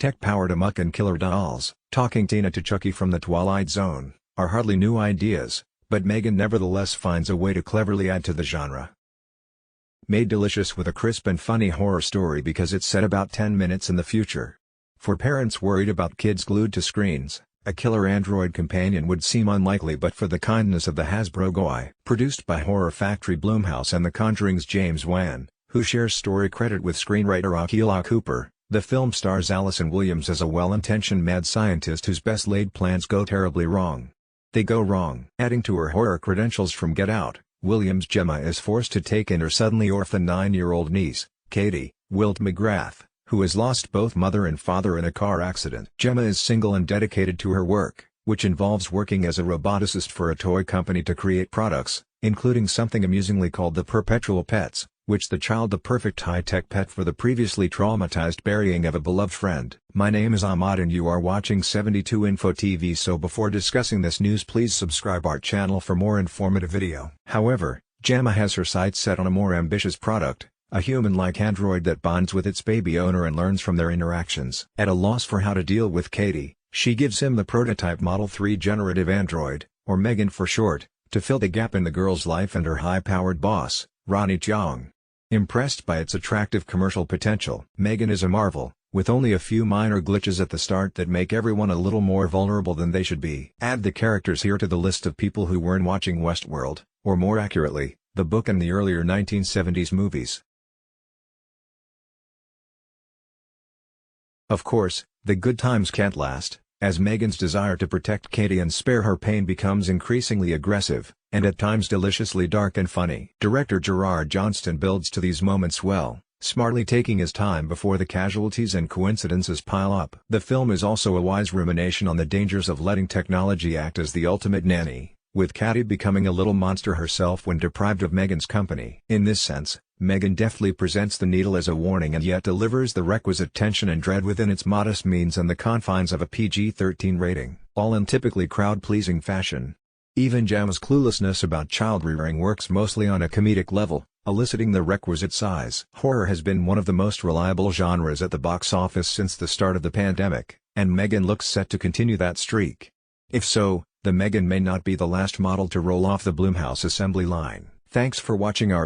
Tech-powered amok and killer dolls, talking Tina to Chucky from the Twilight Zone, are hardly new ideas, but M3GAN nevertheless finds a way to cleverly add to the genre. Made delicious with a crisp and funny horror story because it's set about 10 minutes in the future. For parents worried about kids glued to screens, a killer android companion would seem unlikely but for the kindness of the Hasbro guy. Produced by horror factory Blumhouse and The Conjuring's James Wan, who shares story credit with screenwriter Akilah Cooper, the film stars Allison Williams as a well-intentioned mad scientist whose best-laid plans go terribly wrong. They go wrong. Adding to her horror credentials from Get Out, Williams' Gemma is forced to take in her suddenly orphaned 9-year-old niece, Katie, Wilt McGrath, who has lost both mother and father in a car accident. Gemma is single and dedicated to her work, which involves working as a roboticist for a toy company to create products, including something amusingly called the Perpetual Pets, which the child-the-perfect high-tech pet for the previously traumatized burying of a beloved friend. My name is Ahmad and you are watching 72 Info TV, so before discussing this news please subscribe our channel for more informative video. However, Gemma has her sights set on a more ambitious product, a human-like android that bonds with its baby owner and learns from their interactions. At a loss for how to deal with Katie, she gives him the prototype Model 3 generative android, or M3GAN for short, to fill the gap in the girl's life and her high-powered boss, Ronnie Chong. Impressed by its attractive commercial potential, M3GAN is a marvel, with only a few minor glitches at the start that make everyone a little more vulnerable than they should be. Add the characters here to the list of people who weren't watching Westworld, or more accurately, the book and the earlier 1970s movies. Of course, the good times can't last, as M3GAN's desire to protect Katie and spare her pain becomes increasingly aggressive, and at times deliciously dark and funny. Director Gerard Johnston builds to these moments well, smartly taking his time before the casualties and coincidences pile up. The film is also a wise rumination on the dangers of letting technology act as the ultimate nanny, with Katie becoming a little monster herself when deprived of M3GAN's company. In this sense, M3GAN deftly presents the needle as a warning and yet delivers the requisite tension and dread within its modest means and the confines of a PG-13 rating, all in typically crowd-pleasing fashion. Even Gemma's cluelessness about child-rearing works mostly on a comedic level, eliciting the requisite size. Horror has been one of the most reliable genres at the box office since the start of the pandemic, and M3GAN looks set to continue that streak. If so, the M3GAN may not be the last model to roll off the Blumhouse assembly line. Thanks for watching our